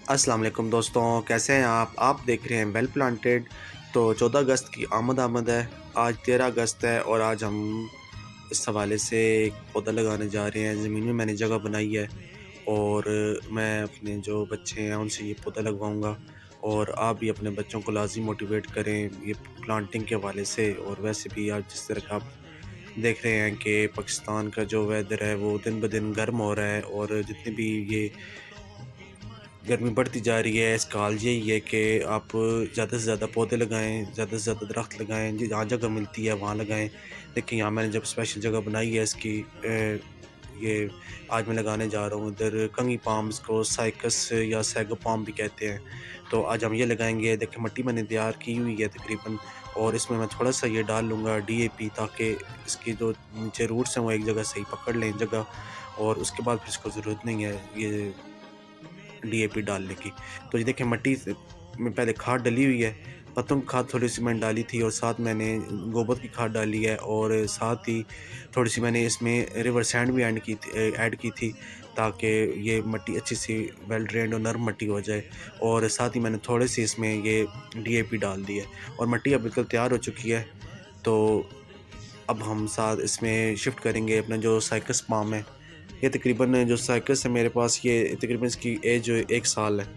अस्सलाम वालेकुम दोस्तों, कैसे हैं आप देख रहे हैं वेल प्लांटेड। तो 14 अगस्त की आमद है। आज 13 अगस्त है और आज हम इस हवाले से एक पौधा लगाने जा रहे हैं। ज़मीन में मैंने जगह बनाई है और मैं अपने जो बच्चे हैं उनसे ये पौधा लगवाऊंगा। और आप भी अपने बच्चों को लाज़मी मोटिवेट करें ये प्लांटिंग के हवाले से। और वैसे भी आज जिस तरह का आप देख रहे हैं कि पाकिस्तान का जो वेदर है वो दिन ब दिन गर्म हो रहा है, और जितने भी ये गर्मी बढ़ती जा रही है, इसका हाल यही है कि आप ज़्यादा से ज़्यादा पौधे लगाएं, ज़्यादा से ज़्यादा दरख्त लगाएं, जहाँ जगह मिलती है वहाँ लगाएं। देखिए यहाँ मैंने जब स्पेशल जगह बनाई है इसकी, ये आज मैं लगाने जा रहा हूँ इधर कंगी पाम, इसको साइकस या सैगो पाम भी कहते हैं। तो आज हम ये लगाएंगे। देखिए मिट्टी मैंने तैयार की हुई है तकरीबन, और इसमें मैं थोड़ा सा ये डाल लूँगा DAP, ताकि इसकी जो नीचे रूट्स हैं वो एक जगह सही पकड़ लें जगह। और उसके बाद फिर इसको ज़रूरत नहीं है ये DAP डालने की। तो ये देखें मिट्टी में पहले खाद डली हुई है, पत्तों की खाद थोड़ी सी मैंने डाली थी, और साथ मैंने गोबर की खाद डाली है, और साथ ही थोड़ी सी मैंने इसमें रिवर सैंड भी ऐड की थी, ताकि ये मिट्टी अच्छी सी वेल ड्रेन्ड और नरम मिट्टी हो जाए। और साथ ही मैंने थोड़े से इसमें ये DAP डाल दी है, और मिट्टी अब बिल्कुल तैयार हो चुकी है। तो अब हम साथ इसमें शिफ्ट करेंगे अपना जो साइकस पाम है। ये तकरीबन जो साइकस है मेरे पास, ये तकरीबन इसकी एज 1 साल है।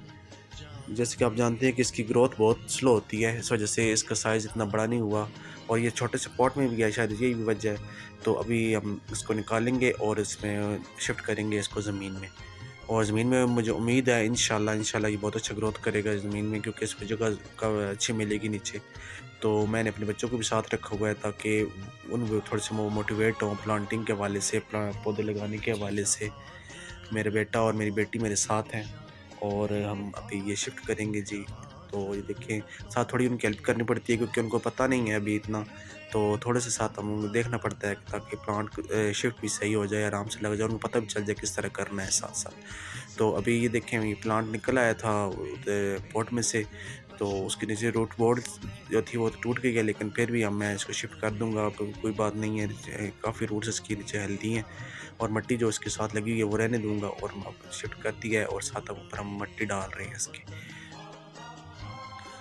जैसे कि आप जानते हैं कि इसकी ग्रोथ बहुत स्लो होती है, इस वजह से इसका साइज़ इतना बड़ा नहीं हुआ, और ये छोटे से पॉट में भी है, शायद यही भी वजह है। तो अभी हम इसको निकालेंगे और इसमें शिफ्ट करेंगे इसको ज़मीन में। और ज़मीन में मुझे उम्मीद है इंशाल्लाह ये बहुत अच्छा ग्रोथ करेगा ज़मीन में, क्योंकि इसको जगह का अच्छी मिलेगी नीचे। तो मैंने अपने बच्चों को भी साथ रखा हुआ है, ताकि उन वो थोड़े से मोटिवेट हों प्लांटिंग के हवाले से, पौधे लगाने के हवाले से। मेरा बेटा और मेरी बेटी मेरे साथ हैं, और हम अभी ये शिफ्ट करेंगे जी। तो ये देखें, साथ थोड़ी उनकी हेल्प करनी पड़ती है, क्योंकि उनको पता नहीं है अभी इतना। तो थोड़े से साथ हम देखना पड़ता है, ताकि प्लांट शिफ्ट भी सही हो जाए, आराम से लग जाए, उनको पता भी चल जाए किस तरह करना है साथ साथ। तो अभी ये देखें, ये प्लांट निकल आया था पॉट में से, तो उसके नीचे रूट बोर्ड जो थी वो तो टूट गई है, लेकिन फिर भी अब मैं इसको शिफ्ट कर दूंगा। अब कोई बात नहीं है, काफ़ी रूट्स इसके नीचे हेल्दी हैं, और मिट्टी जो इसके साथ लगी हुई है वो रहने दूंगा। और अब शिफ्ट कर दिया है, और साथ अब ऊपर हम मिट्टी डाल रहे हैं इसके।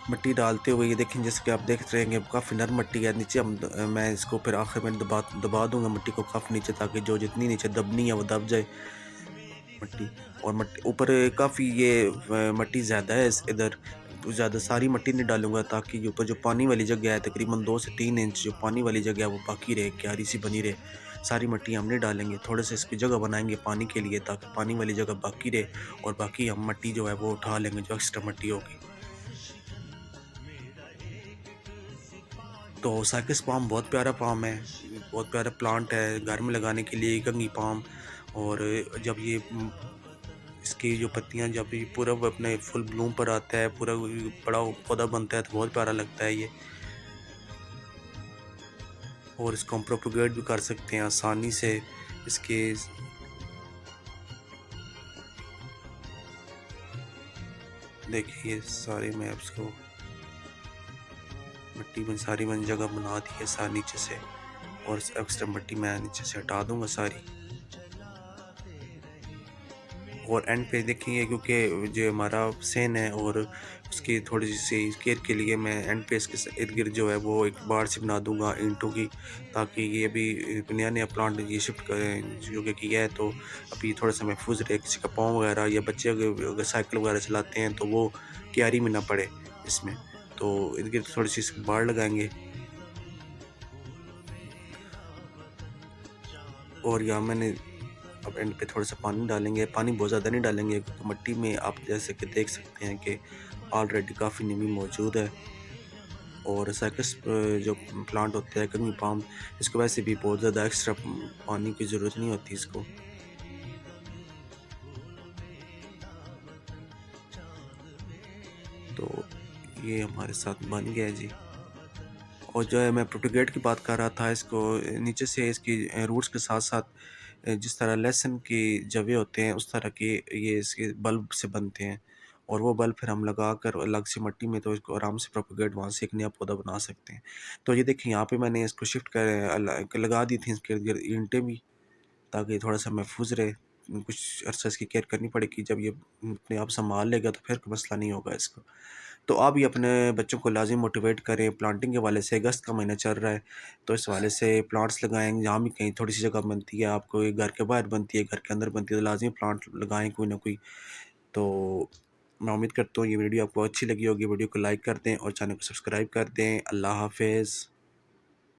मिट्टी डालते हुए ये देखें, जैसे कि आप देख रहे हैं काफ़ी नरम मिट्टी है नीचे। मैं इसको फिर आखिर में दबा दूंगा मिट्टी को काफ़ी नीचे, ताकि जो जितनी नीचे दबनी है वो दब जाए मिट्टी। और मिट्टी ऊपर काफ़ी ये मिट्टी ज़्यादा है इधर, ज़्यादा सारी मिट्टी नहीं डालूंगा, ताकि जो ऊपर जो पानी वाली जगह है तकरीबन 2 से 3 इंच जो पानी वाली जगह है वो बाकी रहे, क्यारी सी बनी रहे। सारी मिट्टी हम नहीं डालेंगे, थोड़े से इसकी जगह बनाएंगे पानी के लिए, ताकि पानी वाली जगह बाकी रहे, और बाकी हम मिट्टी जो है वो उठा लेंगे जो एक्स्ट्रा मिट्टी होगी। तो साइकस पाम बहुत प्यारा पाम है, बहुत प्यारा प्लांट है घर में लगाने के लिए, कंगी पाम। और जब ये इसकी जो पत्तियां, जब ये पूरा वो अपने फुल ब्लूम पर आता है, पूरा बड़ा पौधा बनता है, तो बहुत प्यारा लगता है ये। और इसको हम प्रोपोगेट भी कर सकते हैं आसानी से। इसके देखिए सारे मैं इसको मिट्टी में सारी मैंने जगह बना दी है सारी नीचे से, और एक्स्ट्रा मिट्टी मैं नीचे से हटा दूंगा सारी। और एंड पे देखेंगे, क्योंकि जो हमारा सेन है और उसकी थोड़ी सी केयर के लिए मैं एंड पे इसके इर्द गिर्द जो है वो एक बाड़ से बना दूंगा ईंटों की, ताकि ये भी नया नया प्लांट ये शिफ्ट करें जो कि किया है, तो अभी थोड़ा सा महफूज रहे, किसी का पाँव वगैरह या बच्चे अगर साइकिल वगैरह चलाते हैं तो वो क्यारी में ना पड़े इसमें। तो इर्द गिर्द थोड़ी सी इसकी बाड़ लगाएंगे। और यहाँ मैंने अब एंड पे थोड़ा सा पानी डालेंगे, पानी बहुत ज़्यादा नहीं डालेंगे, क्योंकि मिट्टी में आप जैसे कि देख सकते हैं कि ऑलरेडी काफ़ी नमी मौजूद है। और साइकस जो प्लांट होता है कंगी पाम, इसको वैसे भी बहुत ज़्यादा एक्स्ट्रा पानी की ज़रूरत नहीं होती इसको। तो ये हमारे साथ बन गया है जी। और जो है मैं प्रोपेगेट की बात कर रहा था, इसको नीचे से इसकी रूट्स के साथ साथ जिस तरह लहसुन की जवे होते हैं उस तरह के ये इसके बल्ब से बनते हैं, और वो बल्ब फिर हम लगा कर अलग से मिट्टी में, तो इसको आराम से प्रोपेगेट वहाँ से एक नया पौधा बना सकते हैं। तो ये देखिए यहाँ पे मैंने इसको शिफ्ट कर लगा दी थी इसके इर्द गिर्द ईंटें भी, ताकि थोड़ा सा महफूज रहे। कुछ अर्सा इसकी केयर करनी पड़ेगी। जब ये अपने आप संभाल लेगा तो फिर कोई मसला नहीं होगा इसको। तो आप भी अपने बच्चों को लाज़िम मोटिवेट करें प्लांटिंग के हवाले से। अगस्त का महीना चल रहा है, तो इस हवाले से प्लांट्स लगाएँ। जहाँ भी कहीं थोड़ी-सी जगह बनती है, आपको घर के बाहर बनती है, घर के अंदर बनती है, तो लाज़िम प्लांट लगाएँ कोई ना कोई। तो मैं उम्मीद करता हूँ ये वीडियो आपको अच्छी लगी होगी। वीडियो को लाइक कर दें और चैनल को सब्सक्राइब कर दें। अल्लाह हाफ़िज़।